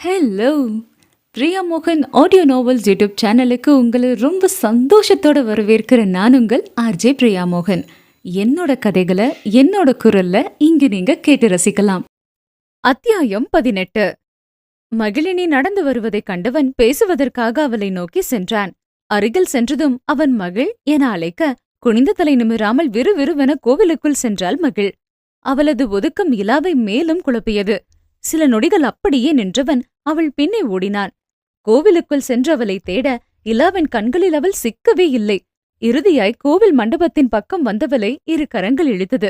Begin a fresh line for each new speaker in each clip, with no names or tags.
Hello! Priya மோகன் audio novels YouTube சேனலுக்கு உங்களை ரொம்ப சந்தோஷத்தோட வரவேற்கிறேன். நான் உங்கள் ஆர்ஜே பிரியா மோகன். என்னோட கதைகளை என்னோட குரல்ல இங்கு நீங்க கேட்டு ரசிக்கலாம். அத்தியாயம் 18. மகிழினி நடந்து வருவதைக் கண்டவன் பேசுவதற்காக அவளை நோக்கி சென்றான். அருகில் சென்றதும் அவன் மகிழ் என அழைக்க குனிந்த தலை நிமிராமல் விறுவிறுவென கோவிலுக்குள் சென்றாள் மகிழ். அவளது ஒதுக்கம் இலாவை மேலும் குழப்பியது. சில நொடிகள் அப்படியே நின்றவன் அவள் பின்னே ஓடினான். கோவிலுக்குள் சென்று அவளை தேட இலாவின் கண்களில் அவள் சிக்கவே இல்லை. இறுதியாய் கோவில் மண்டபத்தின் பக்கம் வந்தவளை இரு கரங்கள் இழுத்தது.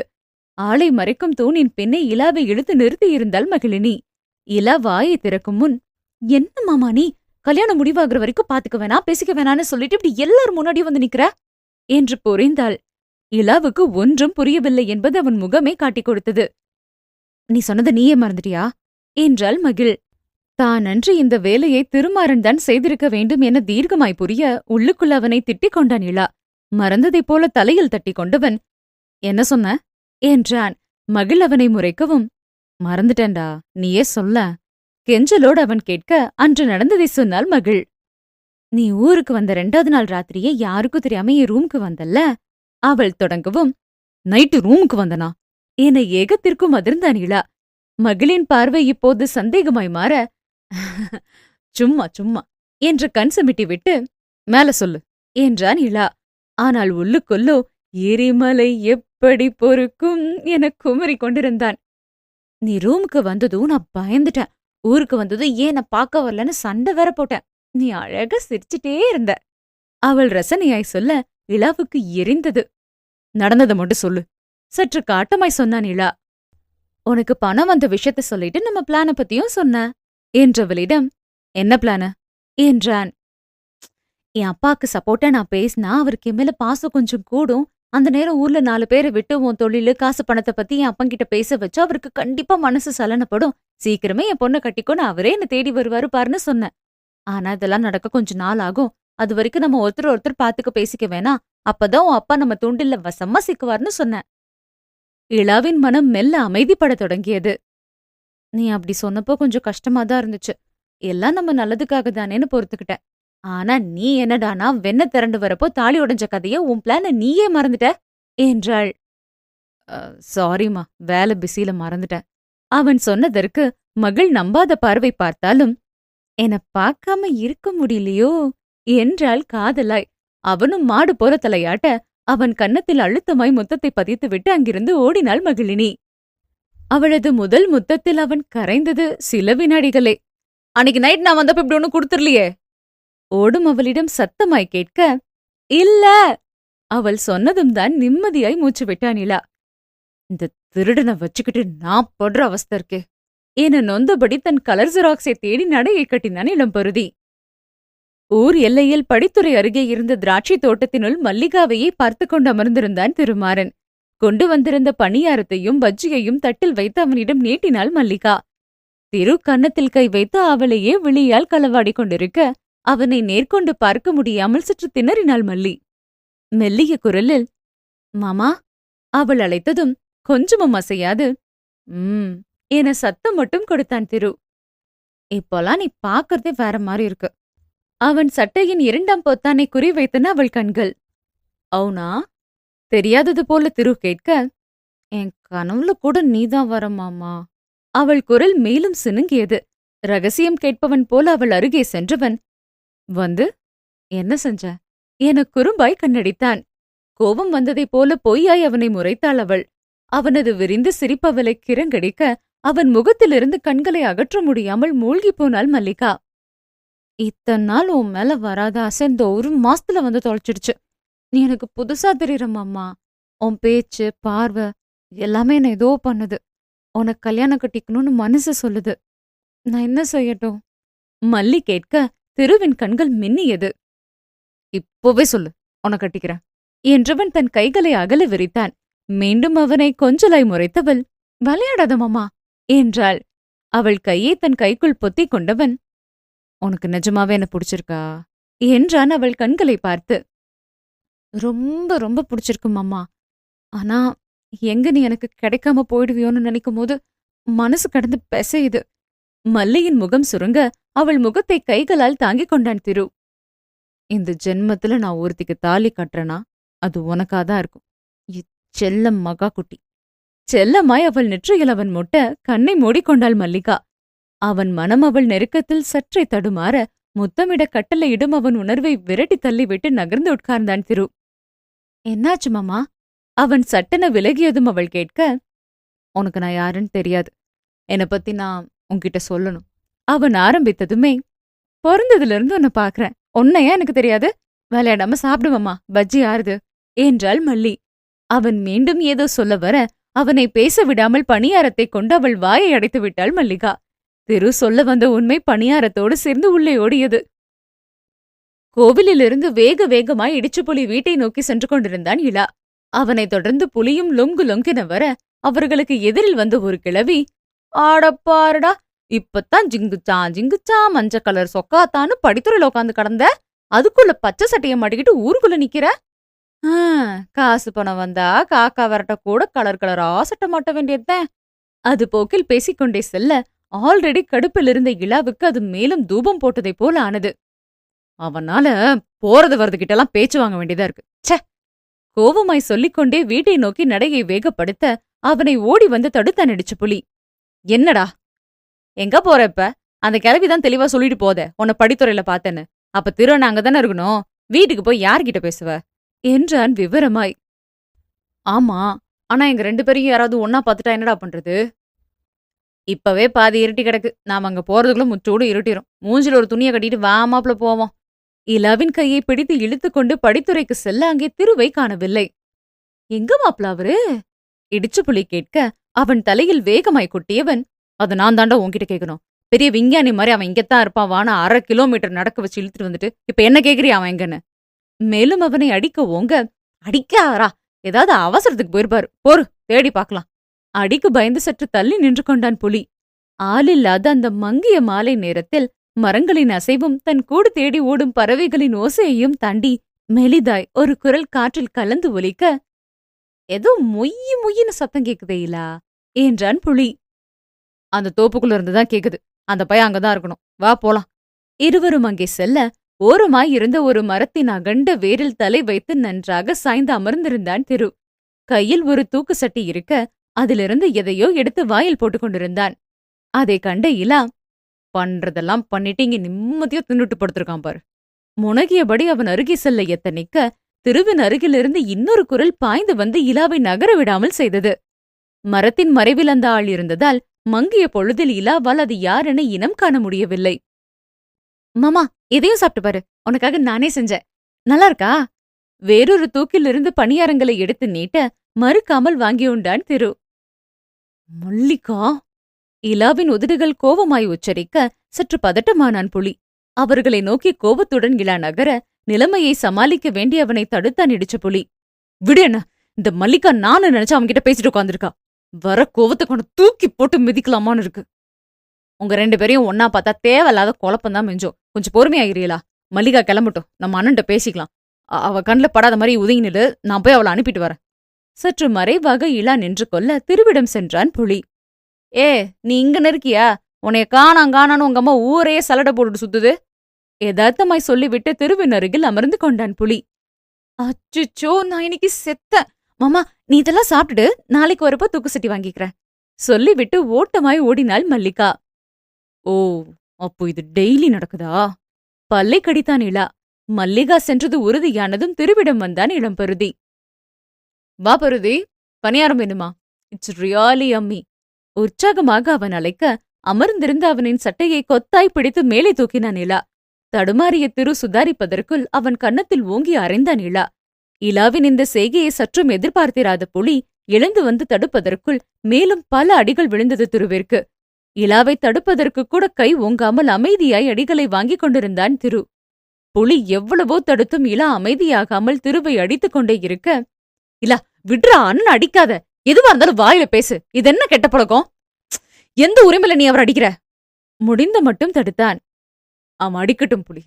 ஆளை மறைக்கும் தூணின் பின்னே இலாவை இழுத்து நிறுத்தியிருந்தாள் மகிழினி. இலா வாயை திறக்கும் முன், "என்ன மாமா நீ? கல்யாணம் முடிவாகிற வரைக்கும் பாத்துக்க வேணாம், பேசிக்க வேணான்னு சொல்லிட்டு இப்படி எல்லாரும் முன்னாடி வந்து நிக்கிற?" என்று பொறிந்தாள். இலாவுக்கு ஒன்றும் புரியவில்லை என்பது அவன் முகமே காட்டிக் கொடுத்தது. "நீ சொன்னதை நீயே மறந்துட்டியா?" என்றாள் மகிழ். தான் அன்று இந்த வேலையை திருமாறன் தான் செய்திருக்க வேண்டும் என தீர்க்கமாய் புரிய உள்ளுக்குள் அவனை திட்டிக் கொண்டான் இலா. மறந்ததைப் போல தலையில் தட்டி கொண்டவன், "என்ன சொன்ன?" என்றான். மகிழ் அவனை முறைக்கவும், "மறந்துட்டேன்டா, நீயே சொல்ல." கெஞ்சலோடு அவன் கேட்க அன்று நடந்ததை சொன்னாள் மகிழ். "நீ ஊருக்கு வந்த 2வது நாள் ராத்திரியே யாருக்கும் தெரியாம என் ரூமுக்கு வந்தல்ல?" அவள் தொடங்கவும், "நைட்டு ரூமுக்கு வந்தனா?" என ஏகத்திற்கும் அதிர்ந்தான் இலா. மகளின் பார்வை இப்போது சந்தேகமாய் மாற, "சும்மா சும்மா" என்று கண் சிமிட்டிவிட்டு, "மேல சொல்லு" என்றான் இலா. ஆனால் உள்ளுக்குள்ளோ எரிமலை எப்படி பொறுக்கும் என குமரிக் கொண்டிருந்தான். "நீ ரூமுக்கு வந்ததும் நான் பயந்துட்டேன். ஊருக்கு வந்ததும் ஏன் நான் பார்க்க வரலன்னு சண்டை வேற போட்டேன். நீ அழகா சிரிச்சுட்டே இருந்த." அவள் ரசனையாய் சொல்ல இலாவுக்கு எரிந்தது. "நடந்ததை மட்டும் சொல்லு" சற்று காட்டமாய் சொன்னான் இலா. "உனக்கு பணம் வந்த விஷயத்த சொல்லிட்டு நம்ம பிளான பத்தியும் சொன்ன" என்றவளிடம், "என்ன பிளான?" என்றான். "என் அப்பாக்கு சப்போர்ட்டா நான் பேசினா அவருக்கு என் மேல பாசம் கொஞ்சம் கூடும். அந்த நேரம் ஊர்ல 4 பேரை விட்டு உன் தொழிலு காசு பணத்தை பத்தி என் அப்பங்கிட்ட பேச வச்சு அவருக்கு கண்டிப்பா மனசு சலனப்படும். சீக்கிரமே என் பொண்ணை கட்டிக்கோன்னு அவரே என்ன தேடி வருவாரு பாருன்னு சொன்னேன். ஆனா இதெல்லாம் நடக்க கொஞ்ச நாள் ஆகும். அது வரைக்கும் நம்ம ஒருத்தர் பாத்துக்க பேசிக்க வேணாம். அப்பதான் உன் அப்பா நம்ம தூண்டில்ல வசமா சிக்குவார்னு சொன்னேன்." இலாவின் மனம் மெல்ல அமைதிப்படத் தொடங்கியது. "நீ அப்படி சொன்னப்போ கொஞ்சம் கஷ்டமாதான் இருந்துச்சு. எல்லாம் நம்ம நல்லதுக்காக தானேன்னு பொறுத்துக்கிட்டேன். ஆனா நீ என்னடானா வெண்ண திரண்டு வரப்போ தாலி உடைஞ்ச கதைய உன் பிளான நீயே மறந்துட்ட" என்றாள். "சாரிம்மா, வேலை பிஸியில மறந்துட்டேன்." அவன் சொன்னதற்கு மகள் நம்பாத பார்வை பார்த்தாலும், "என்ன பார்க்காம இருக்க முடியலையோ" என்றாள் காதலாய். அவனும் மாடு போல தலையாட்ட அவன் கன்னத்தில் அழுத்தமாய் முத்தத்தை பதித்துவிட்டு அங்கிருந்து ஓடினாள் மகிழினி. அவளது முதல் முத்தத்தில் அவன் கரைந்தது சில வினாடிகளே. "அன்னைக்கு நைட் நான் வந்தப்ப இப்படி ஒன்னும் கொடுத்துர்லையே" ஓடும் அவளிடம் சத்தமாய் கேட்க, "இல்ல" அவள் சொன்னதும் தான் நிம்மதியாய் மூச்சு விட்டான் இலா. "இந்த திருடனை வச்சுக்கிட்டு நான் படுற அவஸ்தை இருக்கே" என நொந்தபடி தன் கலர் ஜெராக்ஸை தேடி நடையை கட்டினான் இளம்பருதி. ஊர் எல்லையில் படித்துறை அருகே இருந்த திராட்சை தோட்டத்தினுள் மல்லிகாவையே பார்த்து கொண்டு அமர்ந்திருந்தான் திருமாறன். கொண்டு வந்திருந்த பணியாரத்தையும் பஜ்ஜியையும் தட்டில் வைத்து அவனிடம் நீட்டினாள் மல்லிகா. திரு கன்னத்தில் கை வைத்து அவளையே விழியால் களவாடி கொண்டிருக்க அவனை நேர்கொண்டு பார்க்க முடியாமல் சற்று திணறினாள் மல்லி. மெல்லிய குரலில், "மாமா" அவள் அழைத்ததும் கொஞ்சமும் அசையாது, என சத்தம் மட்டும் கொடுத்தான் திரு. "இப்போலாம் நீ பாக்கறதே வேற மாதிரி இருக்கு." அவன் சட்டையின் 2ஆம் பொத்தானை குறிவைத்தன அவள் கண்கள். "அவுனா?" தெரியாதது போல திரு கேட்க, "என் கனவுல கூட நீதான் வர மாமா." அவள் குரல் மேலும் சினுங்கியது. ரகசியம் கேட்பவன் போல அவள் அருகே சென்றவன், "வந்து என்ன செஞ்ச?" என குறும்பாய் கண்ணடித்தான். கோபம் வந்ததைப் போல பொய்யாய் அவனை முறைத்தாள் அவள். அவனது விரிந்து சிரிப்பவளை கிறங்கடிக்க அவன் முகத்திலிருந்து கண்களை அகற்ற முடியாமல் மூழ்கிப் போனாள் மல்லிகா. "இத்தனை நாள் உன் மேல வராத ஆசை இந்த 1 மாசத்துல வந்து தொலைச்சிடுச்சு. நீ எனக்கு புதுசா தெரியுற மாமா. உன் பேச்சு பார்வை எல்லாமே என்ன ஏதோ பண்ணுது. உனக்கு கல்யாணம் கட்டிக்கணும்னு மனசு சொல்லுது. நான் என்ன செய்யட்டும்?" மல்லி கேட்க திருவின் கண்கள் மின்னியது. "இப்போவே சொல்லு, உனக்கு கட்டிக்கிறேன்" என்றவன் தன் கைகளை அகல விரித்தான். மீண்டும் அவனை கொஞ்சலாய் முறைத்தவள், "விளையாடாத மாமா" என்றாள். அவள் கையை தன் கைக்குள் பொத்திக் கொண்டவன், "உனக்கு நிஜமாவே என்ன பிடிச்சிருக்கா?" என்றான் அவள் கண்களை பார்த்து. "ரொம்ப ரொம்ப பிடிச்சிருக்கு மாமா. ஆனா எங்க நீ எனக்கு கிடைக்காம போயிடுவியோன்னு நினைக்கும் போது மனசு கடந்து பிசையுது. மல்லியின் முகம் சுருங்க அவள் முகத்தை கைகளால் தாங்கிக் கொண்டான் திரு. இந்த ஜென்மத்துல நான் ஒருத்திக்கு தாலி கட்டுறனா அது உனக்காதான் இருக்கும், செல்லம் மகா குட்டி. செல்லமாய் அவள் நெற்றியில் அவன் முட்ட கண்ணை மூடிக்கொண்டாள் மல்லிகா. அவன் மனம் அவள் நெருக்கத்தில் சற்றே தடுமாற முத்தமிட கட்டளையிடும் அவன் உணர்வை விரட்டி தள்ளிவிட்டு நகர்ந்து உட்கார்ந்தான் திரு. என்னாச்சு மாமா? அவன் சட்டென விலகியதும் அவள் கேட்க, உனக்கு நான் யாருன்னு தெரியாது, என்னை பத்தி நான் உன்கிட்ட சொல்லணும். அவன் ஆரம்பித்ததுமே, பிறந்ததிலிருந்து உன்னை பாக்குறேன், உன்னையா எனக்கு தெரியாது? விளையாடாம சாப்பிடுவம்மா, பஜ்ஜி ஆறுது என்றாள் மல்லி. அவன் மீண்டும் ஏதோ சொல்ல வர அவனை பேச விடாமல் பணியாரத்தை கொண்டு அவள் வாயை அடைத்து விட்டாள் மல்லிகா. திரு சொல்ல வந்த உண்மை பணியாரத்தோடு சேர்ந்து உள்ளே ஓடியது. கோவிலிலிருந்து வேக வேகமாய் இடிச்சுப்புலி வீட்டை நோக்கி சென்று கொண்டிருந்தான் இலா. அவனைத் தொடர்ந்து புலியும் லொங்கு லொங்கென வர அவர்களுக்கு எதிரில் வந்த ஒரு கிழவி, ஆடப்பாருடா, இப்பத்தான் ஜிங்குச்சா மஞ்ச கலர் சொக்காத்தான்னு படித்துறையில உட்காந்து கடந்த, அதுக்குள்ள பச்சை சட்டைய மாட்டிக்கிட்டு ஊருக்குள்ள நிக்கிற. காசு பணம் வந்தா காக்கா வரட்ட கூட கலர் கலரா சட்ட மாட்ட வேண்டியதுதான். அது போக்கில் பேசிக்கொண்டே செல்ல ஆல்ரெடி கடுப்பில் இருந்த இலாவுக்கு அது மேலும் தூபம் போட்டதை போல ஆனது. அவனால போறது வரதுகிட்டெல்லாம் பேச்சு வாங்க வேண்டியதா இருக்கு. ச்சே! கோபமாய் சொல்லிக்கொண்டே வீட்டை நோக்கி நடையை வேகப்படுத்த அவனை ஓடி வந்து தடுத்தான் இடிச்சு புலி. என்னடா எங்க போற இப்ப? அந்த கிழவிதான் தெளிவா சொல்லிட்டு போத, உன்னை படித்துறையில பார்த்தேன்னு. அப்ப திருவண்ண அங்கதானே இருக்கணும், வீட்டுக்கு போய் யார்கிட்ட பேசுவ என்றான் விவரமாய். ஆமா, ஆனா எங்க 2 பேரையும் யாராவது ஒன்னா பாத்துட்டா என்னடா பண்றது? இப்பவே பாதி இருட்டி கிடக்கு, நாம அங்க போறதுக்குள்ள முச்சோடு இருட்டிரும். மூஞ்சில ஒரு துணியை கட்டிட்டு வாமாப்ல போவோம். இலாவின் கையை பிடித்து இழுத்துக்கொண்டு படித்துறைக்கு செல்ல அங்கே திருவை காணவில்லை. எங்க மாப்ள அவரு? இடிச்சு புலி கேட்க அவன் தலையில் வேகமாய் கொட்டியவன், அது நான் தாண்டா உன்கிட்ட கேட்கணும். பெரிய விஞ்ஞானி மாதிரி அவன் இங்கத்தான் இருப்பான், வானா 1/2 கிலோமீட்டர் நடக்க வச்சு இழுத்துட்டு வந்துட்டு இப்ப என்ன கேக்குறியா அவன் எங்கன்னு? மேலும் அவனை அடிக்க ஓங்க, அடிக்காரா, ஏதாவது அவசரத்துக்கு போயிருப்பாரு, போரு தேடி பாக்கலாம். அடிக்கு பயந்து சற்று தள்ளி நின்று கொண்டான் புலி. ஆளில்லாத அந்த மங்கிய மாலை நேரத்தில் மரங்களின் அசைவும் தன் கூடு தேடி ஓடும் பறவைகளின் ஓசையையும் தாண்டி மெலிதாய் ஒரு குரல் காற்றில் கலந்து ஒலிக்க, ஏதோ மொய்யி மொய்யின்னு சத்தம் கேக்குதே இல்லா என்றான் புலி. அந்த தோப்புக்குள்ள இருந்துதான் கேக்குது, அந்த பையன் அங்கதான் இருக்கணும், வா போலாம். இருவரும் அங்கே செல்ல ஓரமாய் இருந்த ஒரு மரத்தின் அகண்ட வேரில் தலை வைத்து நன்றாக சாய்ந்து அமர்ந்திருந்தான் திரு. கையில் ஒரு தூக்கு சட்டி இருக்க அதிலிருந்து எதையோ எடுத்து வாயில் போட்டுக் கொண்டிருந்தான். அதை கண்ட இலா, பண்றதெல்லாம் பண்ணிட்டு இங்க நிம்மதியா தின்னுட்டு படுத்திருக்கான் பாரு. முனகியபடி அவன் அருகே செல்ல எத்தனைக்க திருவின் அருகிலிருந்து இன்னொரு குரல் பாய்ந்து வந்து இலாவை நகர விடாமல் செய்தது. மரத்தின் மறைவில் அந்த ஆள் இருந்ததால் மங்கிய பொழுதில் இலாவால் அது யாரென இனம் காண முடியவில்லை. மாமா, எதையும் சாப்பிட்டு பாரு, உனக்காக நானே செஞ்சேன், நல்லா இருக்கா? வேறொரு தூக்கிலிருந்து பணியாரங்களை எடுத்து நீட்ட மறுக்காமல் வாங்கியுண்டான் திரு. மல்லிகா! இலாவின் உதடுகள் கோபமாய் உச்சரிக்க சற்று பதட்டமானான் புலி. அவர்களை நோக்கி கோபத்துடன் இலா நகர நிலைமையை சமாளிக்க வேண்டி அவனை தடுத்தான் இடிச்ச புலி. விடு என்ன, இந்த மல்லிகா நானு நினைச்சு அவன்கிட்ட பேசிட்டு உட்காந்துருக்கா. வர கோவத்தை கொண்டு தூக்கி போட்டு மிதிக்கலாமான்னு இருக்கு. உங்க 2 பேரையும் ஒன்னா பார்த்தா தேவையில்லாத குழப்பம்தான் மெஞ்சோம். கொஞ்சம் பொறுமையாகிறீங்களா? மல்லிகா கிளம்பட்டும், நம்ம அண்ணன்ட்ட பேசிக்கலாம். அவ கண்ணில் படாத மாதிரி ஒதுங்கி நில்லு, நான் போய் அவளை அனுப்பிட்டு வரேன். சற்று மறைவாக இலா நின்று கொள்ள திருவிடம் சென்றான் புலி. ஏ, நீ இங்க நிற்கியா? உன்னைய காணான்னு உங்க அம்மா ஊரே சலடை போட்டுட்டு சுத்துது. யதார்த்தமாய் சொல்லிவிட்டு திருவின் அருகில் அமர்ந்து கொண்டான் புலி. அச்சுச்சோ, நான் இன்னைக்கு செத்த. மாமா, நீ இதெல்லாம் சாப்பிட்டுடு, நாளைக்கு வரப்போ தூக்கு சட்டி வாங்கிக்கிறேன் சொல்லிவிட்டு ஓட்டமாய் ஓடினாள் மல்லிகா. ஓ, அப்போ இது டெய்லி நடக்குதா? பல்லை கடித்தான் இலா. மல்லிகா சென்றது உறுதியானதும் திருவிடம் வந்தான் இளம்பருதி. வா பருதி, பணியாரம் வேணுமா? இட்ஸ் ரியாலி அம்மி. உற்சாகமாக அவன் அழைக்க அமர்ந்திருந்த அவனின் சட்டையை கொத்தாய் பிடித்து மேலே தூக்கினான் இலா. தடுமாறிய திரு சுதாரிப்பதற்குள் அவன் கன்னத்தில் ஓங்கி அறைந்தான் இலா. இலாவின் இந்த செய்கையை சற்றும் எதிர்பார்த்திராத புலி எழுந்து வந்து தடுப்பதற்குள் மேலும் பல அடிகள் விழுந்தது திருவிற்கு. இலாவை தடுப்பதற்கு கூட கை ஓங்காமல் அமைதியாய் அடிகளை வாங்கிக் கொண்டிருந்தான் திரு. புலி எவ்வளவோ தடுத்தும் இலா அமைதியாகாமல் திருவை அடித்துக் கொண்டே இருக்க, இலா விட்ரா, அண்ணன் அடிக்காத, எதுவா இருந்தாலும் வாயில பேசு, இது என்ன கெட்ட பழக்கம்? எந்த உரிமையில நீ அவர் அடிக்கிற? முடிந்த மட்டும் தடுத்தான். அவன் அடிக்கட்டும் புலி,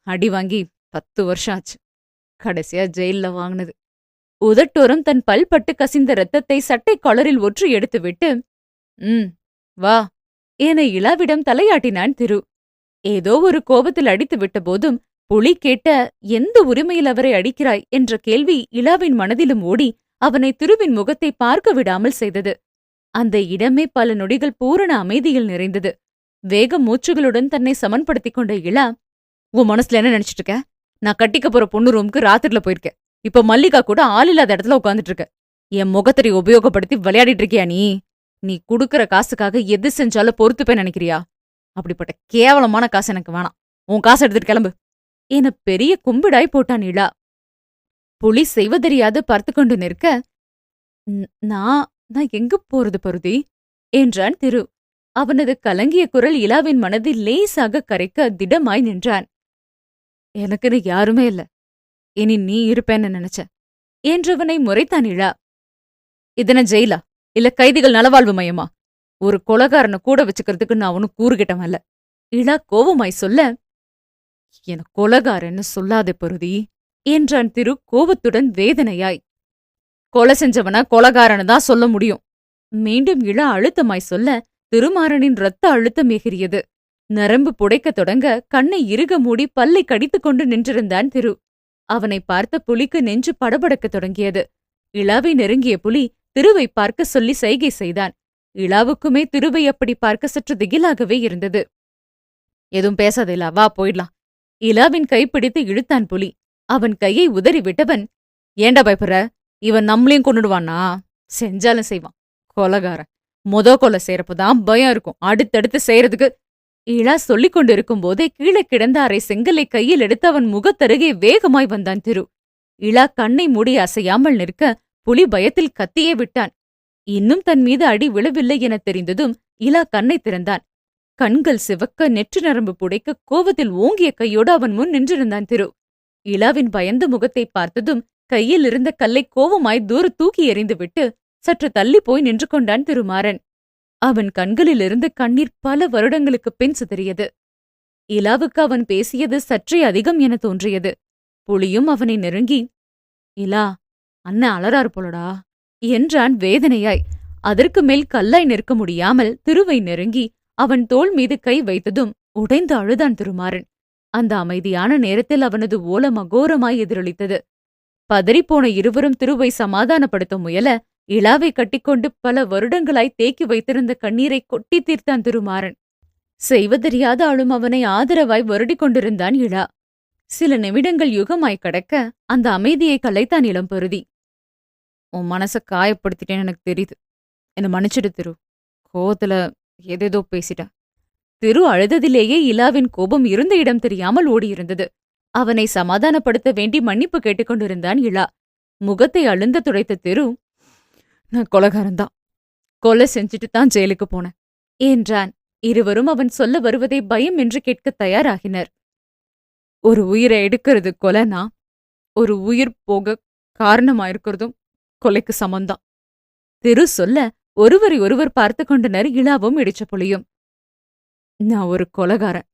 அடி வாங்கி 10 வருஷம் ஆச்சு, கடைசியா ஜெயில்ல வாங்கினது. உதட்டோரம் தன் பல்பட்டு கசிந்த ரத்தத்தை சட்டை காலரில் ஒற்றி எடுத்துவிட்டு, வா என இளாவிடம் தலையாட்டினான் திரு. ஏதோ ஒரு கோபத்தில் அடித்து விட்ட போதும் புலி கேட்ட எந்த உரிமையில் அவரை அடிக்கிறாய் என்ற கேள்வி இளாவின் மனதிலும் ஓடி அவனை திருவின் முகத்தை பார்க்க விடாமல் செய்தது. அந்த இடமே பல நொடிகள் பூரண அமைதியில் நிறைந்தது. வேக மூச்சுகளுடன் தன்னை சமன்படுத்திக் கொண்ட இளா, உன் மனசுல என்ன நினைச்சிட்டு இருக்க? நான் கட்டிக்க போற பொண்ணு ரூமுக்கு ராத்திரில போயிருக்கேன். இப்ப மல்லிகா கூட ஆள் இல்லாத இடத்துல உட்காந்துட்டு இருக்க. என் முகத்தறி உபயோகப்படுத்தி விளையாடிட்டு இருக்கியா நீ? நீ குடுக்கற காசுக்காக எது செஞ்சாலும் பொறுத்துப்பேன் நினைக்கிறியா? அப்படிப்பட்ட கேவலமான காசு எனக்கு வேணாம். உன் காசு எடுத்துட்டு கிளம்பு என பெரிய கும்பிடாய் போட்டான் இளா. புலி செய்வதறியாது பார்த்து கொண்டு நிற்க, நான் நான் எங்க போறது பருதி என்றான் திரு. அவனது கலங்கிய குரல் இளாவின் மனதில் லேசாக கரைக்க திடமாய் நின்றான். எனக்குன்னு யாருமே இல்ல, இனி நீ இருப்பேன்னு நினைச்ச என்றவனை முறைத்தான் இளா. இதன ஜெயிலா இல்ல கைதிகள் நலவாழ்வு மையமா? ஒரு கொலகாரனை கூட வச்சுக்கிறதுக்கு நான் ஒன்னும் கூறுகிட்டவன் இல்ல. இளா கோபமாய் சொல்ல, என கொலகாரன்னு சொல்லாதே பருதி என்றான் திரு கோபத்துடன் வேதனையாய். கொலை செஞ்சவன கொலகாரன்னு தான் சொல்ல முடியும். மீண்டும் இளா அழுத்தமாய் சொல்ல திருமாறனின் இரத்த அழுத்தம் எகிரியது. நரம்பு புடைக்கத் தொடங்க கண்ணை இறுக மூடி பல்லை கடித்துக் கொண்டு நின்றிருந்தான் திரு. அவனை பார்த்த புலிக்கு நெஞ்சு படபடக்கத் தொடங்கியது. இளாவை நெருங்கிய புலி திருவை பார்க்க சொல்லி சைகை செய்தான். இளாவுக்குமே திருவை அப்படி பார்க்க சற்று திகிலாகவே இருந்தது. எதுவும் பேசாதேலா, வா போயிடலாம். இளாவின் கைப்பிடித்து இழுத்தான் புலி. அவன் கையை உதறி விட்டவன், ஏண்டா பயப்படுற? இவன் நம்மளையும் கொண்டுடுவானா? செஞ்சாலும் செய்வான், கொலகாரன். கொலை செய்யறப்பதான் பயம் இருக்கும், அடுத்தடுத்து செய்யறதுக்கு. இளா சொல்லிக் கொண்டிருக்கும் போதே கீழே கிடந்த அரை செங்கலை கையில் எடுத்து அவன் முகத்தருகே வேகமாய் வந்தான் திரு. இளா கண்ணை மூடி அசையாமல் நிற்க புலி பயத்தில் கத்தியே விட்டான். இன்னும் தன் மீது அடி விழவில்லை என தெரிந்ததும் இளா கண்ணை திறந்தான். கண்கள் சிவக்க நெற்று நரம்பு புடைக்க கோவத்தில் ஓங்கிய கையோடு அவன் முன் நின்றிருந்தான் திரு. இளாவின் பயந்த முகத்தை பார்த்ததும் கையில் இருந்த கல்லை கோவமாய் தூர தூக்கி எறிந்துவிட்டு சற்று தள்ளி போய் நின்று கொண்டான் திருமாறன். அவன் கண்களிலிருந்து கண்ணீர் பல வருடங்களுக்குப் பின் சிதறியது. இலாவுக்கு அவன் பேசியது சற்றே அதிகம் என தோன்றியது. புலியும் அவனை நெருங்கி, இலா, அண்ணன் அலறாரு போலடா என்றான் வேதனையாய். அதற்கு மேல் கல்லாய் நிற்க முடியாமல் திருவை நெருங்கி அவன் தோள் மீது கை வைத்ததும் உடைந்து அழுதான் திருமாறன். அந்த அமைதியான நேரத்தில் அவனது ஓலம் அகோரமாய் எதிரொலித்தது. பதறிப்போன இருவரும் திருவை சமாதானப்படுத்த முயல இளாவை கட்டிக்கொண்டு பல வருடங்களாய் தேக்கி வைத்திருந்த கண்ணீரை கொட்டி தீர்த்தான் திருமாறன். செய்வதறியாத ஆளும் அவனை ஆதரவாய் வருடிக் கொண்டிருந்தான் இளா. சில நிமிடங்கள் யுகமாய் கடக்க அந்த அமைதியை கலைத்தான் இளம்பருதி. உன் மனச காயப்படுத்திட்டேன்னு எனக்கு தெரியுது, என்ன மன்னிச்சிடு திரு. கோவத்துல ஏதேதோ பேசிட்டேன். திரு அழுததிலேயே இலாவின் கோபம் இருந்த இடம் தெரியாமல் ஓடியிருந்தது. அவனை சமாதானப்படுத்த வேண்டி மன்னிப்பு கேட்டுக்கொண்டிருந்தான் இளா. முகத்தை அழுந்த துடைத்த திரு, நான் கொலகாரன்தான், கொலை செஞ்சுட்டு தான் ஜெயிலுக்கு போனேன் என்றான். இருவரும் அவன் சொல்ல வருவதை பயம் என்று கேட்க தயாராகினர். ஒரு உயிரை எடுக்கிறது கொலைனா, ஒரு உயிர் போக காரணமாயிருக்கிறதும் கொலைக்கு சமந்தான். திரு சொல்ல ஒருவரை ஒருவர் பார்த்து கொண்டனர் இளாவும் இடிச்ச புலியும். நான் ஒரு கொலகாரன்.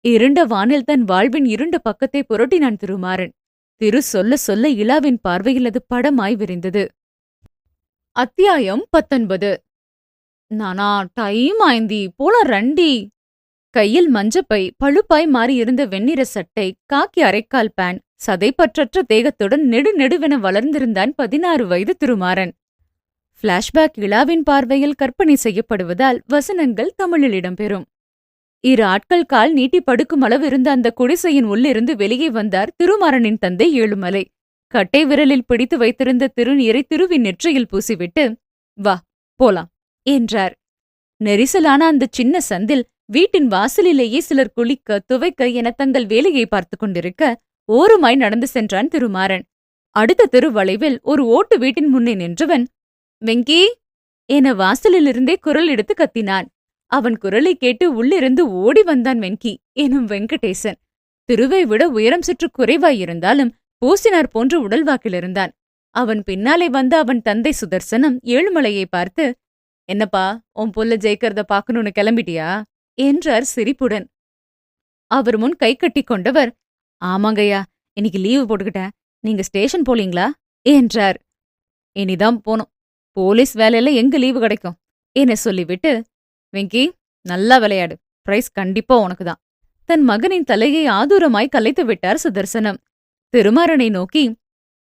இருண்ட வானில் தன் வாழ்வின் இருண்ட பக்கத்தை புரட்டினான் திருமாறன். திரு சொல்ல சொல்ல இளாவின் பார்வையில் அது படமாய் விரிந்தது. அத்தியாயம் 19. நானா டைம் ஆய்ந்தி போல ரண்டி. கையில் மஞ்சப்பை, பழுப்பாய் மாறியிருந்த வெண்ணிற சட்டை, காக்கி அரைக்கால் பேண்ட், சதைப்பற்றற்ற தேகத்துடன் நெடுநெடுவென வளர்ந்திருந்தான் 16 வயது திருமாறன். பிளாஷ்பேக் இளாவின் பார்வையில் கற்பனை செய்யப்படுவதால் வசனங்கள் தமிழில் இடம்பெறும். 2 ஆட்கள் கால் நீட்டி படுக்கும் அளவு இருந்த அந்த குடிசையின் உள்ளிருந்து வெளியே வந்தார் திருமாறனின் தந்தை ஏழுமலை. கட்டை விரலில் பிடித்து வைத்திருந்த திருநீரை திருவின் நெற்றியில் பூசிவிட்டு, வா போலாம் என்றார். நெரிசலான அந்த சின்ன சந்தில் வீட்டின் வாசலிலேயே சிலர் குளிக்க துவைக்க என தங்கள் வேலையை பார்த்து கொண்டிருக்க ஓரமாய் நடந்து சென்றான் திருமாறன். அடுத்த திருவளைவில் ஒரு ஓட்டு வீட்டின் முன்னே நின்றவன், வெங்கி என வாசலிலிருந்தே குரல் எடுத்து கத்தினான். அவன் குரலை கேட்டு உள்ளிருந்து ஓடி வந்தான் வெங்கி எனும் வெங்கடேசன். திருவை விட உயரம் சற்று குறைவாயிருந்தாலும் பூசினார் போன்ற உடல்வாக்கிலிருந்தான். அவன் பின்னாலே வந்த அவன் தந்தை சுதர்சனம் ஏழுமலையை பார்த்து, என்னப்பா உன் புள்ள ஜெயிக்கிறத பாக்கணும்னு கிளம்பிட்டியா என்றார் சிரிப்புடன். அவர் முன் கை கட்டி கொண்டவர், ஆமாங்கய்யா, இன்னைக்கு லீவு போட்டுக்கிட்டேன், நீங்க ஸ்டேஷன் போலீங்களா என்றார். இனிதான் போனோம், போலீஸ் வேலையில எங்க லீவு கிடைக்கும் என சொல்லிவிட்டு, வெங்கி நல்லா விளையாடு. பிரைஸ் கண்டிப்பா உனக்குதான். தன் மகனின் தலையை ஆதூரமாய் கலைத்து விட்டார் சுதர்சனம். திருமாறனை நோக்கி,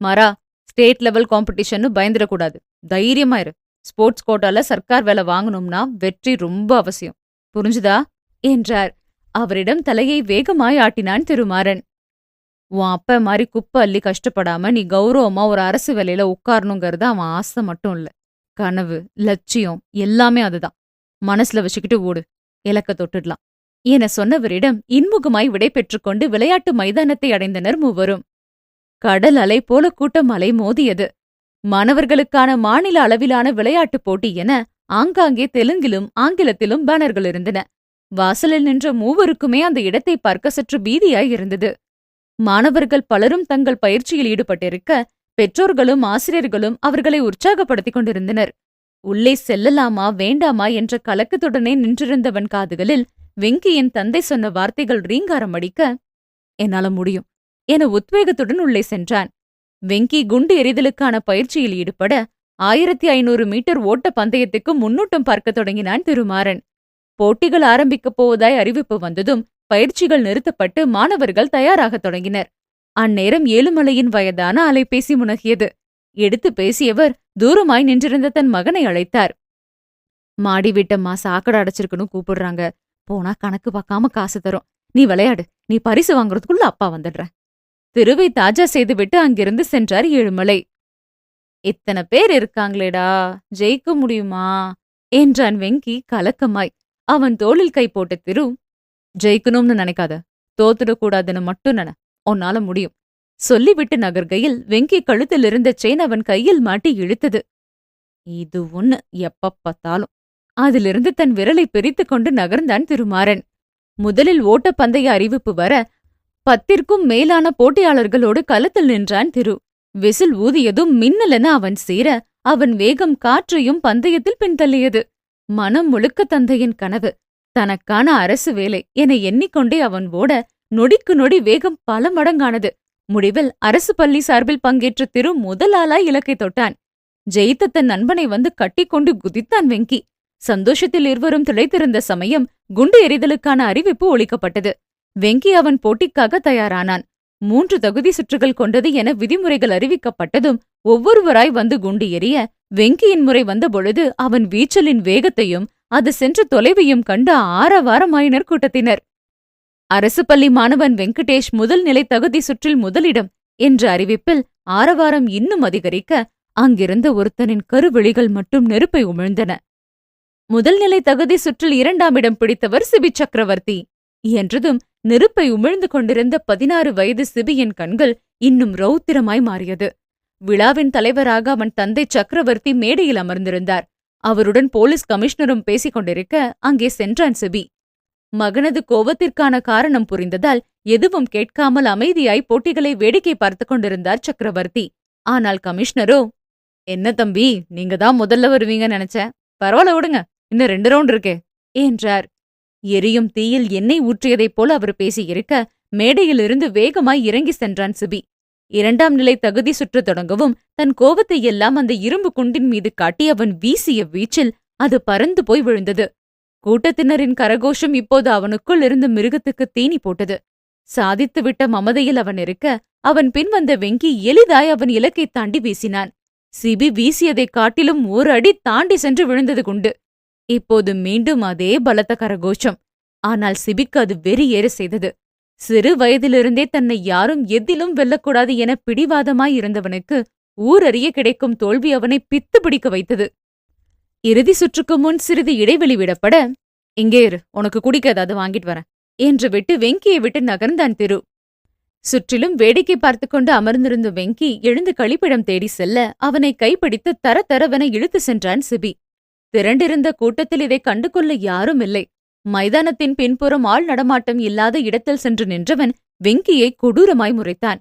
மாறா, ஸ்டேட் லெவல் காம்படிஷன்னு பயந்துடக்கூடாது. தைரியமா இரு. ஸ்போர்ட்ஸ் கோட்டால சர்க்கார் வேலை வாங்கணும்னா வெற்றி ரொம்ப அவசியம். புரிஞ்சுதா என்றார். அவரிடம் தலையை வேகமாய் ஆட்டினான் திருமாறன். உன் அப்ப மாதிரி குப்பை அள்ளி கஷ்டப்படாம நீ கௌரவமா ஒரு அரசு வேலையில உட்காரணுங்கிறது அவன் ஆசை மட்டும் இல்ல. கனவு, லட்சியம் எல்லாமே அதுதான். மனசுல வச்சுக்கிட்டு ஓடு. இலக்க தொட்டுடலாம் என சொன்னவரிடம் இன்முகமாய் விடை பெற்றுக்கொண்டு விளையாட்டு மைதானத்தை அடைந்தனர் மூவரும். கடல் அலை போல கூட்டம் அலை மோதியது. மாணவர்களுக்கான மாநில அளவிலான விளையாட்டுப் போட்டி என ஆங்காங்கே தெலுங்கிலும் ஆங்கிலத்திலும் பேனர்கள் இருந்தன. வாசலில் நின்ற மூவருக்குமே அந்த இடத்தை பார்க்க சற்று பீதியாய் இருந்தது. மாணவர்கள் பலரும் தங்கள் பயிற்சியில் ஈடுபட்டிருக்க, பெற்றோர்களும் ஆசிரியர்களும் அவர்களை உற்சாகப்படுத்திக் கொண்டிருந்தனர். உள்ளே செல்லலாமா வேண்டாமா என்ற கலக்கத்துடனே நின்றிருந்தவன் காதுகளில் வெங்கியின் தந்தை சொன்ன வார்த்தைகள் ரீங்காரம் அடிக்க, என்னால முடியும் என உத்வேகத்துடன் உள்ளே சென்றான். வெங்கி குண்டு எறிதலுக்கான பயிற்சியில் ஈடுபட 1500 மீட்டர் ஓட்ட பந்தயத்துக்கு முன்னூட்டம் பார்க்க தொடங்கினான் திருமாறன். போட்டிகள் ஆரம்பிக்கப் போவதாய் அறிவிப்பு வந்ததும் பயிற்சிகள் நிறுத்தப்பட்டு மாணவர்கள் தயாராகத் தொடங்கினர். அந்நேரம் ஏழுமலையின் வயதான அலைபேசி முனகியது. எடுத்து பேசியவர் தூரமாய் நின்றிருந்த தன் மகனை அழைத்தார். மாடி வீட்டம்மா சாக்கடை அடைச்சிருக்குன்னு கூப்பிடுறாங்க. போனா கணக்கு பார்க்காம காசு தரும். நீ விளையாடு. நீ பரிசு வாங்குறதுக்குள்ள அப்பா வந்துடுற. திருவை தாஜா செய்துவிட்டு அங்கிருந்து சென்றார் ஏழுமலை. இத்தனை பேர் இருக்காங்களேடா, ஜெயிக்க முடியுமா என்றான் வெங்கி கலக்கமாய். அவன் தோளில் கை போட்ட திரு, ஜெயிக்கணும்னு நினைக்காத, தோத்துடக்கூடாதுன்னு மட்டும் நினை, உன்னால முடியும் சொல்லிவிட்டு நகர்கையில் வெங்கி கழுத்தில் இருந்த செயின் அவன் கையில் மாட்டி இழுத்தது. இது ஒண்ணு எப்ப பார்த்தாலும். அதிலிருந்து தன் விரலை பிரித்துக் கொண்டு நகர்ந்தான் திருமாறன். முதலில் ஓட்டப்பந்தய அறிவிப்பு வர 10க்கும் மேலான போட்டியாளர்களோடு களத்தில் நின்றான் திரு. விசில் ஊதியதும் மின்னலென அவன் சேர அவன் வேகம் காற்றையும் பந்தயத்தில் பின்தள்ளியது. மனம் முழுக்க தந்தையின் கனவு, தனக்கான அரசு வேலை என எண்ணிக்கொண்டே அவன் ஓட நொடிக்கு நொடி வேகம் பல மடங்கானது. முடிவில் அரசு பள்ளி சார்பில் பங்கேற்ற திரு முதல் ஆளாய் இலக்கை தொட்டான். ஜெயித்த தன் நண்பனை வந்து கட்டிக்கொண்டு குதித்தான் வெங்கி. சந்தோஷத்தில் இருவரும் திளைத்திருந்த சமயம் குண்டு எறிதலுக்கான அறிவிப்பு ஒலிக்கப்பட்டது. வெங்கி அவன் போட்டிக்காக தயாரானான். 3 தகுதி சுற்றுகள் கொண்டது என விதிமுறைகள் அறிவிக்கப்பட்டதும் ஒவ்வொருவராய் வந்து குண்டு எறிய, வெங்கியின் முறை வந்தபொழுது அவன் வீச்சலின் வேகத்தையும் அது சென்ற தொலைவையும் கண்டு ஆரவாரமாயினர் கூட்டத்தினர். அரசு பள்ளி மாணவன் வெங்கடேஷ் முதல் நிலை தகுதி சுற்றில் முதலிடம் என்ற அறிவிப்பில் ஆரவாரம் இன்னும் அதிகரிக்க, அங்கிருந்த ஒருத்தனின் கருவிழிகள் மட்டும் நெருப்பை உமிழ்ந்தன. முதல் நிலை தகுதி சுற்றில் 2ஆம் இடம் பிடித்தவர் சிபி சக்கரவர்த்தி என்றதும் நெருப்பை உமிழ்ந்து கொண்டிருந்த 16 வயது சிபியின் கண்கள் இன்னும் ரௌத்திரமாய் மாறியது. விழாவின் தலைவராக அவன் தந்தை சக்கரவர்த்தி மேடையில் அமர்ந்திருந்தார். அவருடன் போலீஸ் கமிஷனரும் பேசிக் கொண்டிருக்க அங்கே சென்றான் சிபி. மகனது கோபத்திற்கான காரணம் புரிந்ததால் எதுவும் கேட்காமல் அமைதியாய் போட்டிகளை வேடிக்கை பார்த்துக் கொண்டிருந்தார் சக்கரவர்த்தி. ஆனால் கமிஷனரோ, என்ன தம்பி, நீங்க தான் முதல்ல வருவீங்கன்னு நினைச்சேன். பரவாயில்ல விடுங்க, இன்னும் 2 ரவுண்ட் இருக்கே என்றார். எரியும் தீயில் எண்ணெய் ஊற்றியதைப் போல அவர் பேசியிருக்க, மேடையிலிருந்து வேகமாய் இறங்கி சென்றான் சிபி. 2ஆம் நிலை தகுதி சுற்று தொடங்கவும் தன் கோபத்தை எல்லாம் அந்த இரும்பு குண்டின் மீது காட்டி அவன் வீசிய வீச்சில் அது பறந்து போய் விழுந்தது. கூட்டத்தினரின் கரகோஷம் இப்போது அவனுக்குள் இருந்த மிருகத்துக்கு தீனி போட்டது. சாதித்துவிட்ட மமதையில் அவன் இருக்க, அவன் பின் வந்த வெங்கி எளிதாய் அவன் இலக்கை தாண்டி வீசினான். சிபி வீசியதைக் காட்டிலும் 1 அடி தாண்டி சென்று விழுந்தது குண்டு. இப்போது மீண்டும் அதே பலத்த கரகோஷம். ஆனால் சிபிக்கு அது வெறியேற செய்தது. சிறு வயதிலிருந்தே தன்னை யாரும் எதிலும் வெல்லக்கூடாது என பிடிவாதமாயிருந்தவனுக்கு ஊரறிய கிடைக்கும் தோல்வி அவனை பித்து பிடிக்க வைத்தது. இறுதி சுற்றுக்கு முன் சிறிது இடைவெளி விடப்பட, இங்கே இரு, உனக்கு குடிக்க ஏதாவது வாங்கிட்டு வரேன் என்று விட்டு வெங்கியை விட்டு நகர்ந்தான் திரு. சுற்றிலும் வேடிக்கை பார்த்து கொண்டு அமர்ந்திருந்த வெங்கி எழுந்து கழிப்பிடம் தேடி செல்ல அவனை கைப்பிடித்து தர தரவென இழுத்து சென்றான் சிபி. திரண்டிருந்த கூட்டத்தில் இதை கண்டுகொள்ள யாரும் இல்லை. மைதானத்தின் பின்புறம் ஆள் நடமாட்டம் இல்லாத இடத்தில் சென்று நின்றவன் வெங்கியை கொடூரமாய் முறைத்தான்.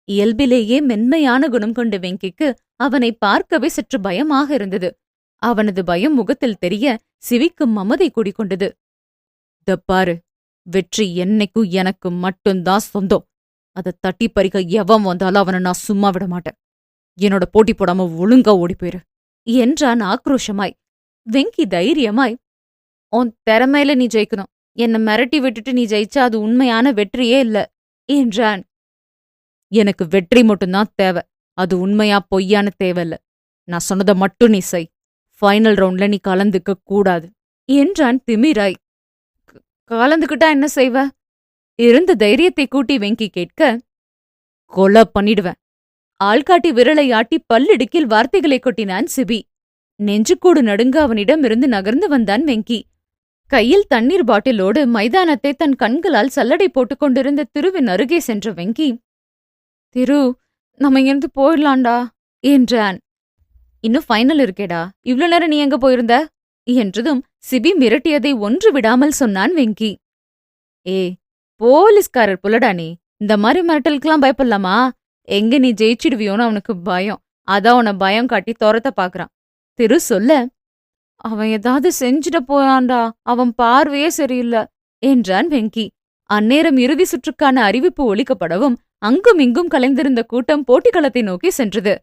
இயல்பிலேயே மென்மையான குணம் கொண்ட வெங்கிக்கு அவனை பார்க்கவே சற்று பயமாக இருந்தது. அவனது பயம் முகத்தில் தெரிய சிவிக்கு மமதை கூடிக்கொண்டது. தப்பாரு, வெற்றி என்னைக்கும் எனக்கு மட்டும்தான் சொந்தம். அதை தட்டி பறிக்க எவன் வந்தாலும் அவனை நான் சும்மா விட மாட்டேன். என்னோட போட்டி போடாம ஒழுங்கா ஓடிப்போயிரு என்றான் ஆக்ரோஷமாய். வெங்கி தைரியமாய், உன் திறமையில நீ ஜெயிக்கணும். என்ன மிரட்டி விட்டுட்டு நீ ஜெயிச்சா அது உண்மையான வெற்றியே இல்ல என்றான். எனக்கு வெற்றி மட்டும்தான் தேவை. அது உண்மையா பொய்யான தேவையில்ல. நான் சொன்னதை மட்டும் நீ செய். ஃபைனல் ரவுண்ட்ல நீ கலந்துக்க கூடாது என்றான் திமிராய். கலந்துக்கிட்டா என்ன செய்வ? இருந்த தைரியத்தை கூட்டி வெங்கி கேட்க, கொலை பண்ணிடுவேன். ஆள்காட்டி விரலை ஆட்டி பல்லிடுக்கில் வார்த்தைகளை கொட்டினான் சிபி. நெஞ்சுக்கூடு நடுங்க அவனிடமிருந்து நகர்ந்து வந்தான் வெங்கி. கையில் தண்ணீர் பாட்டிலோடு மைதானத்தை தன் கண்களால் சல்லடை போட்டுக் கொண்டிருந்த திருவின் அருகே சென்ற வெங்கி, திரு, நம்ம இங்கிருந்து போயிடலாண்டா என்றான். இன்னும் ஃபைனல் இருக்கேடா, இவ்ளோ நேரம் நீ எங்க போயிருந்த என்றதும் சிபி மிரட்டியதை ஒன்று விடாமல் சொன்னான் வெங்கி. ஏ, போலீஸ்காரர் புலடா நீ, இந்த மாதிரி மிரட்டலுக்கெல்லாம் பயப்படலாமா? எங்க நீ ஜெயிச்சிடுவியோன்னு அவனுக்கு பயம். அதான் உன்னை பயம் காட்டி துரத்த பாக்குறான் திரு சொல்ல, அவன் ஏதாவது செஞ்சிட போயாண்டா, அவன் பார்வையே சரியில்லை என்றான் வெங்கி. அந்நேரம் இறுதி சுற்றுக்கான அறிவிப்பு ஒலிக்கப்படவும் அங்கும் இங்கும் கலைந்திருந்த கூட்டம் போட்டிக்களத்தை நோக்கி சென்றது.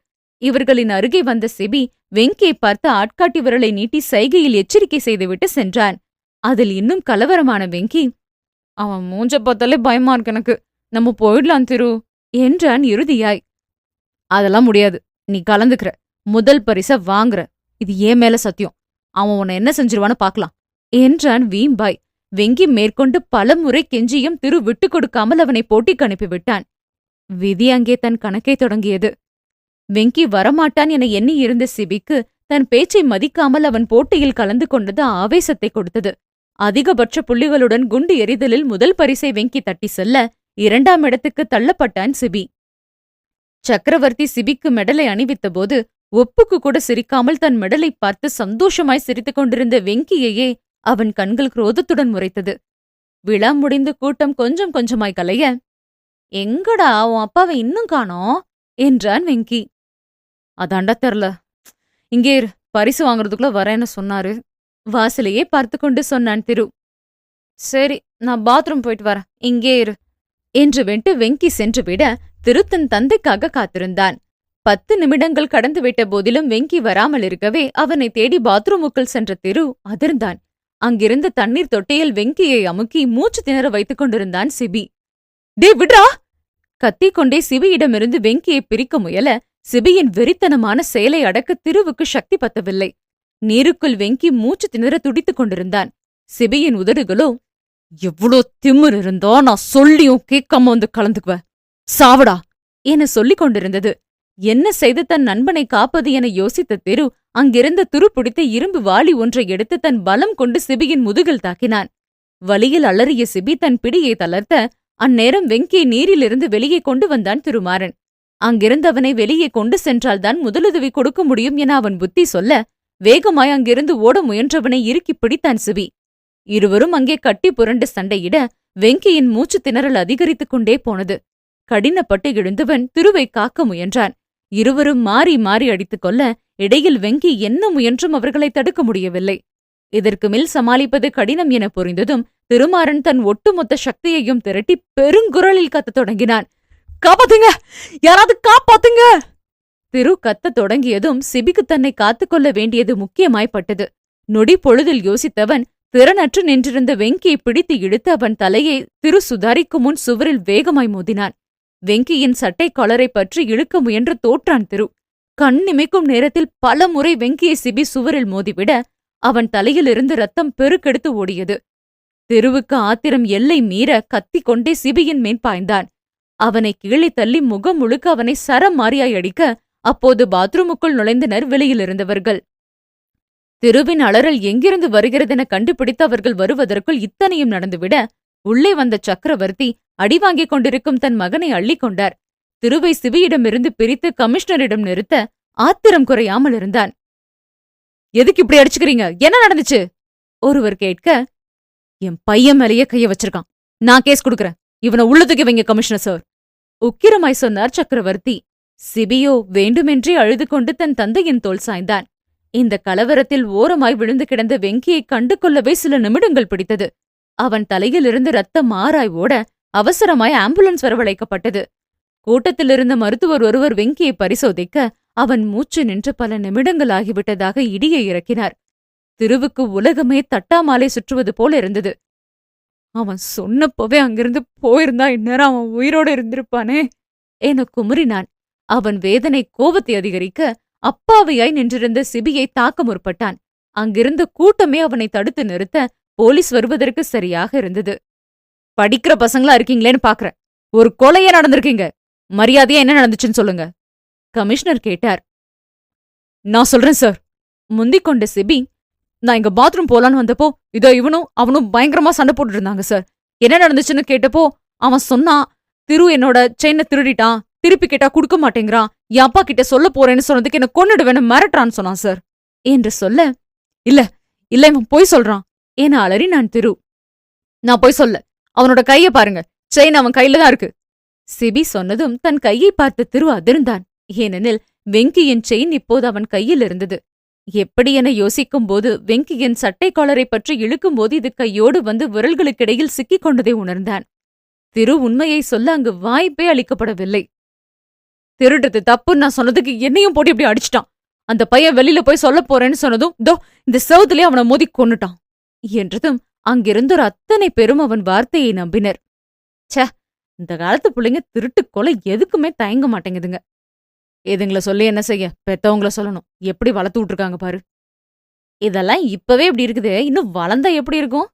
இவர்களின் அருகே வந்த சிபி வெங்கியை பார்த்து ஆட்காட்டி விரலை நீட்டி சைகையில் எச்சரிக்கை செய்துவிட்டு சென்றான். அதில் இன்னும் கலவரமான வெங்கி, அவன் மூஞ்ச பார்த்தாலே பயமா இருக்கு எனக்கு, நம்ம போயிடலாம் திரு என்றான் இறுதியாய். அதெல்லாம் முடியாது, நீ கலந்துக்கிற, முதல் பரிச வாங்குற, இது ஏன் மேல சத்தியம். அவன் உன்னை என்ன செஞ்சிருவான்னு பாக்கலாம் என்றான் வீம்பாய். வெங்கி மேற்கொண்டு பலமுறை கெஞ்சியும் திரு விட்டுக் கொடுக்காமல் அவனை போட்டிக்கு அனுப்பிவிட்டான். விதி அங்கே தன் கணக்கை தொடங்கியது. வெங்கி வரமாட்டான் என எண்ணி இருந்த சிபிக்கு தன் பேச்சை மதிக்காமல் அவன் போட்டியில் கலந்து கொண்டது ஆவேசத்தை கொடுத்தது. அதிகபட்ச புள்ளிகளுடன் குண்டு எறிதலில் முதல் பரிசை வெங்கி தட்டி செல்ல 2ஆம் இடத்துக்கு தள்ளப்பட்டான் சிபி. சக்கரவர்த்தி சிபிக்கு மெடலை அணிவித்தபோது ஒப்புக்கு கூட சிரிக்காமல் தன் மெடலை பார்த்து சந்தோஷமாய் சிரித்துக் கொண்டிருந்த வெங்கியையே அவன் கண்கள் குரோதத்துடன் முறைத்தது. விழா முடிந்து கூட்டம் கொஞ்சம் கொஞ்சமாய் கலைய, எங்கடா உன் அப்பாவை இன்னும் காணோம் என்றான் வெங்கி. அதாண்டா தெரல, இங்கே பரிசு வாங்குறதுக்குள்ள வரேன்னு சொன்னாரு. வாசலையே பார்த்து கொண்டு சொன்னான் திரு. சரி, நான் பாத்ரூம் போயிட்டு வரேன், இங்கே இரு என்று வென்று வெங்கி சென்றுவிட திரு தன் தந்தைக்காக காத்திருந்தான். 10 நிமிடங்கள் கடந்துவிட்ட போதிலும் வெங்கி வராமல் இருக்கவே அவனை தேடி பாத்ரூமுக்குள் சென்ற திரு அதிர்ந்தான். அங்கிருந்த தண்ணீர் தொட்டியில் வெங்கியை அமுக்கி மூச்சு திணற வைத்துக் கொண்டிருந்தான் சிபி. டே விட்ரா! கத்திக்கொண்டே சிபியிடமிருந்து வெங்கியை பிரிக்க முயல சிபியின் வெறித்தனமான செயலை அடக்க திருவுக்கு சக்தி பத்தவில்லை. நீருக்குள் வெங்கி மூச்சு திணற துடித்துக் கொண்டிருந்தான். சிபியின் உதடுகளோ, எவ்வளோ திமிர் இருந்தோ நான் சொல்லியும் கேட்காம வந்து கலந்துக்குவ, சாவடா என சொல்லிக் கொண்டிருந்தது. என்ன செய்து தன் நண்பனை காப்பது என யோசித்த திரு அங்கிருந்த துருப்பிடித்த இரும்பு வாளி ஒன்றை எடுத்து தன் பலம் கொண்டு சிபியின் முதுகில் தாக்கினான். வலியில் அலறிய சிபி தன் பிடியை தளர்த்த அந்நேரம் வெங்கியை நீரிலிருந்து வெளியே கொண்டு வந்தான் திருமாறன். அங்கிருந்தவனை வெளியே கொண்டு சென்றால்தான் முதலுதவி கொடுக்க முடியும் என அவன் புத்தி சொல்ல வேகமாய் அங்கிருந்து ஓட முயன்றவனை இறுக்கி பிடித்தான் சிபி. இருவரும் அங்கே கட்டி புரண்டு சண்டையிட வெங்கியின் மூச்சு திணறல் அதிகரித்துக் கொண்டே போனது. கடினப்பட்டு எழுந்தவன் திருவை காக்க முயன்றான். இருவரும் மாறி மாறி அடித்துக் கொள்ள இடையில் வெங்கி என்ன முயன்றும் அவர்களை தடுக்க முடியவில்லை. இதற்கு மேல் சமாளிப்பது கடினம் என புரிந்ததும் திருமாறன் தன் ஒட்டுமொத்த சக்தியையும் திரட்டி பெருங்குரலில் கத்தத் தொடங்கினான். காப்பாத்துங்க, யாராவது காப்பாத்துங்க! திரு கத்தத் தொடங்கியதும் சிபிக்கு தன்னை காத்துக்கொள்ள வேண்டியது முக்கியமாய்ப்பட்டது. நொடி பொழுதில் யோசித்தவன் திறனற்று நின்றிருந்த வெங்கியை பிடித்து இழுத்து அவன் தலையை திரு சுதாரிக்கும் முன் சுவரில் வேகமாய் மோதினான். வெங்கியின் சட்டை காலரை பற்றி இழுக்க முயன்று தோற்றான் திரு. கண் இமைக்கும் நேரத்தில் பல முறை வெங்கியை சிபி சுவரில் மோதிவிட அவன் தலையிலிருந்து ரத்தம் பெருக்கெடுத்து ஓடியது. திருவுக்கு ஆத்திரம் எல்லை மீற கத்திக் கொண்டே சிபியின் மேல் பாய்ந்தான். அவனை கீழே தள்ளி முகம் முழுக்க அவனை சரம் மாறியாய் அடிக்க அப்போது பாத்ரூமுக்குள் நுழைந்தனர் வெளியிலிருந்தவர்கள். திருவின் அலறல் எங்கிருந்து வருகிறதென கண்டுபிடித்து அவர்கள் வருவதற்குள் இத்தனையும் நடந்துவிட உள்ளே வந்த சக்கரவர்த்தி அடிவாங்கிக் கொண்டிருக்கும் தன் மகனை அள்ளிக் கொண்டார். திருவை சிபியிடமிருந்து பிரித்து கமிஷனரிடம் நிறுத்த ஆத்திரம் குறையாமல் இருந்தான். எதுக்கு இப்படி அடிச்சுக்கிறீங்க? என்ன நடந்துச்சு? ஒருவர் கேட்க, என் பையன் மேலேயே கைய வச்சிருக்கான், நான் கேஸ் கொடுக்கறேன், இவனை உள்ளதுக்கு வைங்க கமிஷனர் சார் உக்கிரமாய் சொன்னார் சக்கரவர்த்தி. சிபியோ வேண்டுமென்றே அழுது கொண்டு தன் தந்தையின் தோள் சாய்ந்தான். இந்த கலவரத்தில் ஓரமாய் விழுந்து கிடந்த வெங்கியை கண்டு கொள்ளவே சில நிமிடங்கள் பிடித்தது. அவன் தலையிலிருந்து ரத்தம் மாறாய் ஓட அவசரமாய் ஆம்புலன்ஸ் வரவழைக்கப்பட்டது. கூட்டத்திலிருந்த மருத்துவர் ஒருவர் வெங்கியை பரிசோதிக்க அவன் மூச்சு நின்று பல நிமிடங்கள் ஆகிவிட்டதாக இடியை இறக்கினார். திருவுக்கு உலகமே தட்டாமாலை சுற்றுவது போல இருந்தது. அவன் சொன்னப்பவே அங்கிருந்து போயிருந்தா இந்நேரம் அவன் உயிரோடு இருந்திருப்பானே என குமுறினான். அவன் வேதனை கோபத்தை அதிகரிக்க அப்பாவியாய் நின்றிருந்த சிபியை தாக்க முற்பட்டான். அங்கிருந்த கூட்டமே அவனை தடுத்து நிறுத்த போலீஸ் வருவதற்கு சரியாக இருந்தது. படிக்கிற பசங்களா இருக்கீங்களேன்னு பாக்குறேன். ஒரு கொலையே நடந்திருக்கீங்க. மரியாதையா என்ன நடந்துச்சுன்னு சொல்லுங்க, கமிஷனர் கேட்டார். நான் சொல்றேன் சார், முந்திக் கொண்ட சிபி, நான் இங்க பாத்ரூம் போலான்னு வந்தப்போ இதோ இவனும் அவனும் பயங்கரமா சண்டை போட்டுட்டு இருந்தாங்க சார். என்ன நடந்துச்சுன்னு கேட்டப்போ அவன் சொன்னான், திரு என்னோட செயினை திருடிட்டான், திருப்பி கேட்டா குடுக்க மாட்டேங்கிறான், என் அப்பா கிட்ட சொல்ல போறேன்னு சொன்னதுக்கு என்ன கொன்னுடுவேன்னு மிரட்டுறான்னு சொன்னான் சார் என்று சொல்ல, இல்ல இல்ல இவன் பொய் சொல்றான் என அலறினான் திரு. நான் பொய் சொல்ல, அவனோட கைய பாருங்க, செயின் அவன் கையில தான் இருக்கு. சிபி சொன்னதும் தன் கையை பார்த்த திரு அதிர்ந்தான். ஏனெனில் வெங்கியின் செயின் இப்போது அவன் கையில் இருந்தது. எப்படி என யோசிக்கும்போது வெங்கியின் சட்டை காலரை பற்றி இழுக்கும்போது இது கையோடு வந்து விரல்களுக்கிடையில் சிக்கிக் கொண்டதை உணர்ந்தான். திரு உண்மையை சொல்ல அங்கு வாய்ப்பே அளிக்கப்படவில்லை. திருடுறது தப்புன்னு நான் சொன்னதுக்கு என்னையும் போட்டு இப்படி அடிச்சிட்டான். அந்த பையன் வெளியில போய் சொல்ல போறேன்னு சொன்னதும் இதோ இந்த செவுத்துலயே அவனை மோதி கொன்னுட்டான் என்றதும் அங்கிருந்தோர் அத்தனை பேரும் அவன் வார்த்தையை நம்பினர். சே, இந்த காலத்து பிள்ளைங்க திருட்டு கொலை எதுக்குமே தயங்க மாட்டேங்குதுங்க. இதுங்கள சொல்லி என்ன செய்ய, பெத்தவங்கள சொல்லணும். எப்படி வளர்த்து விட்டுருக்காங்க பாரு. இதெல்லாம் இப்பவே இப்படி இருக்குது, இன்னும் வளர்ந்தா எப்படி இருக்கும்?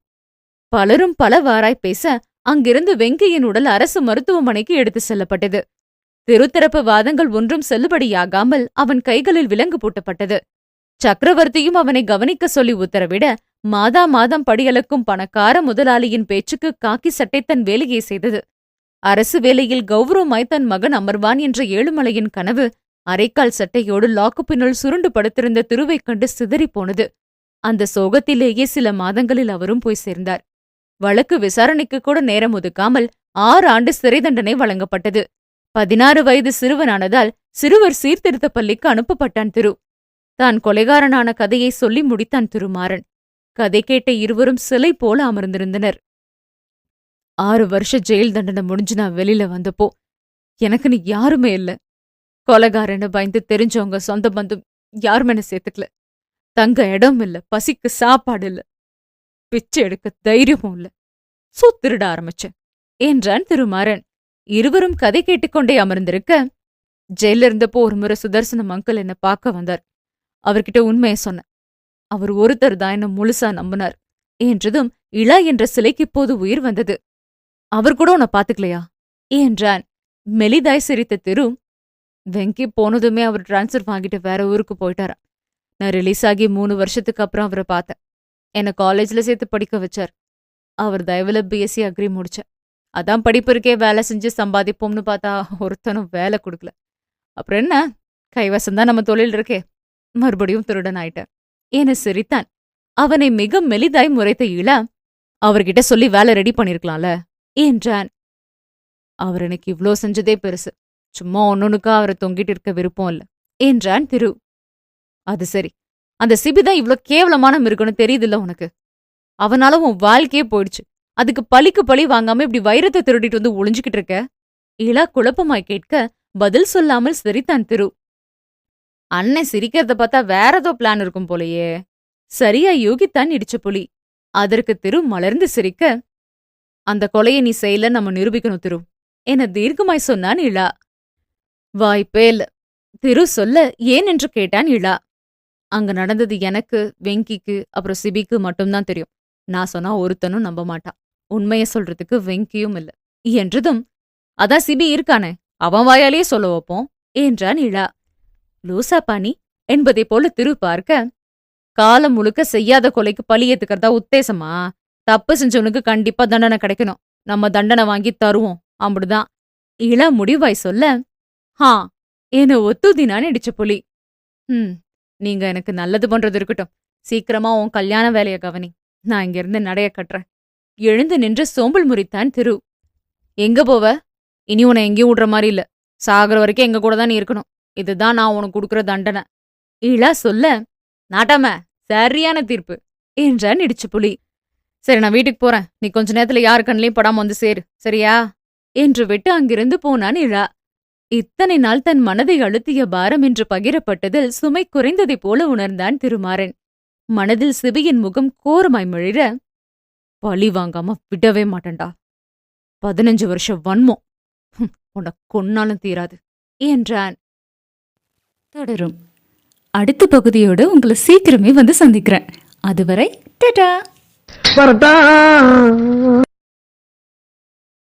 பலரும் பலவாறாய் பேச அங்கிருந்து வெங்கியின் உடல் அரசு மருத்துவமனைக்கு எடுத்து செல்லப்பட்டது. திருத்தரப்பு வாதங்கள் ஒன்றும் செல்லுபடியாகாமல் அவன் கைகளில் விலங்கு பூட்டப்பட்டது. சக்கரவர்த்தியும் அவனை கவனிக்க சொல்லி உத்தரவிட மாதா மாதம் படியளக்கும் பணக்கார முதலாளியின் பேச்சுக்கு காக்கி சட்டை தன் வேலையை செய்தது. அரசு வேலையில் கௌரவமாய் தன் மகன் அமர்வான் என்ற ஏழுமலையின் கனவு அரைக்கால் சட்டையோடு லாக்குப்பினுள் சுருண்டு படுத்திருந்த திருவைக் கண்டு சிதறிப்போனது. அந்த சோகத்திலேயே சில மாதங்களில் அவரும் போய் சேர்ந்தார். வழக்கு விசாரணைக்கு கூட நேரம் ஒதுக்காமல் 6 ஆண்டு சிறை தண்டனை வழங்கப்பட்டது. 16 வயது சிறுவனானதால் சிறுவர் சீர்திருத்த பள்ளிக்கு அனுப்பப்பட்டான் திரு. தான் கொலைகாரனான கதையை சொல்லி முடித்தான் திருமாறன். கதை கேட்ட இருவரும் சிலை போல அமர்ந்திருந்தனர். 6 வருஷ ஜெயில் தண்டனை முடிஞ்சு நான் வெளியில வந்தப்போ எனக்குன்னு யாருமே இல்ல. கொலைகாரன்னு பயந்து தெரிஞ்சவங்க சொந்த பந்தம் யாருமே என்ன சேர்த்துக்கல. தங்க இடம் இல்ல, பசிக்கு சாப்பாடு இல்ல, பிச்சை எடுக்க தைரியமும் இல்ல. திருட ஆரம்பிச்சேன் என்றான் திருமாறன். இருவரும் கதை கேட்டுக்கொண்டே அமர்ந்திருக்க, ஜெயில இருந்தப்போ ஒரு முறை சுதர்சனம் அங்கிள் என்ன பார்க்க வந்தார். அவர்கிட்ட உண்மையை சொன்னேன். அவர் ஒருத்தர் தான் என்ன முழுசா நம்பினார் என்றதும் இளா என்ற சிலைக்கு இப்போது உயிர் வந்தது. அவர் கூட உன்னை பாத்துக்கலையா என்றான். மெலிதாய் சிரித்த திரு, வெங்கி போனதுமே அவர் டிரான்ஸ்ஃபர் வாங்கிட்டு வேற ஊருக்கு போயிட்டாராம். நான் ரிலீஸ் ஆகி 3 வருஷத்துக்கு அப்புறம் அவரை பார்த்தேன். என்னை காலேஜ்ல சேர்த்து படிக்க வச்சார். அவர் தயவுல பிஎஸ்சி அக்ரி முடிச்சேன். அதான் படிப்பு இருக்கே, வேலை செஞ்சு சம்பாதிப்போம்னு பார்த்தா ஒருத்தனும் வேலை கொடுக்கல. அப்புறம் என்ன, கைவசம்தான் நம்ம தொழில் இருக்கே, மறுபடியும் திருடன் ஆயிட்டேன் என சிரித்தான். அவனை மிக மெலிதாய் முறைத்த இளா, அவர்கிட்ட சொல்லி வேலை ரெடி பண்ணிருக்கலாம்ல என்றான். அவர் எனக்கு இவ்ளோ செஞ்சதே பெருசு, சும்மா ஒன்னொன்னுக்கா அவரை தொங்கிட்டு இருக்க விருப்பம் இல்ல என்றான் திரு. அது சரி, அந்த சிபிதான் இவ்ளோ கேவலமான மிருகம்னு தெரியுதுல்ல உனக்கு? அவனால உன் வாழ்க்கையே போயிடுச்சு. அதுக்கு பழிக்கு பழி வாங்காம இப்படி வைரத்தை திருடிட்டு வந்து ஒளிஞ்சுக்கிட்டு இருக்க? இளா குழப்பமாய் கேட்க பதில் சொல்லாமல் சிரித்தான் திரு. அண்ணன் சிரிக்கிறத பார்த்தா வேற ஏதோ பிளான் இருக்கும் போலயே, சரியா யோகித்தான் இடிச்ச புலி. அதற்கு திரு மலர்ந்து சிரிக்க, அந்த கொலையை நீ செய்யல, நம்ம நிரூபிக்கணும் திரு என தீர்க்கமாய் சொன்னான் இளா. வாய்ப்பே இல்ல திரு சொல்ல, ஏன் என்று கேட்டான் இளா. அங்க நடந்தது எனக்கு, வெங்கிக்கு, அப்புறம் சிபிக்கு மட்டும்தான் தெரியும். நான் சொன்னா ஒருத்தனும் நம்ப மாட்டான். உண்மைய சொல்றதுக்கு வெங்கியும் இல்ல என்றதும், அதான் சிபி இருக்கானே, அவன் வாயாலேயே சொல்ல வைப்போம் என்றான் இளா. லூசா பாணி என்பதை போல திரு பார்க்க, காலம் முழுக்க செய்யாத கொலைக்கு பழி ஏத்துக்கிறதா உத்தேசமா? தப்பு செஞ்சவனுக்கு கண்டிப்பா தண்டனை கிடைக்கணும். நம்ம தண்டனை வாங்கி தருவோம், அப்படிதான் இளா முடிவாய் சொல்ல, ஹா என ஒத்துதினான் இடிச்ச புலி. நீங்க எனக்கு நல்லது பண்றது இருக்கட்டும், சீக்கிரமா உன் கல்யாண வேலைய கவனி. நான் இங்கிருந்து நடைய கட்டுறேன். எழுந்து நின்று சோம்பல் முறித்தான் திரு. எங்க போவ? இனி உன்னை எங்கேயும் விடுற மாதிரி இல்ல. சாகர வரைக்கும் எங்க கூட தான் நீ இருக்கணும். இதுதான் நான் உனக்கு கொடுக்குற தண்டனை இளா சொல்ல, நாட்டாம சரியான தீர்ப்பு என்றான் இடிச்ச புலி. சரி, நான் வீட்டுக்கு போறேன். நீ கொஞ்ச நேரத்துல யாரு கண்ணிலையும் படாம வந்து சேரு, சரியா என்று விட்டு அங்கிருந்து போனான் இளா. இத்தனை நாள் தன் மனதை அழுத்திய பாரம் என்று பகிரப்பட்டதில் சுமை குறைந்ததைப் போல உணர்ந்தான் திருமாறன். மனதில் சிபியின் முகம் கோரமாய் மிளிர, பழி வாங்காம விடவே மாட்டேன்டா. 15 வருஷம் வன்மம் உன்னை கொன்னாலும் தீராது என்றான். தொடரும். அடுத்த பகுதியோட உங்களை சீக்கிரமே வந்து சந்திக்கிறேன். அதுவரை டாடா.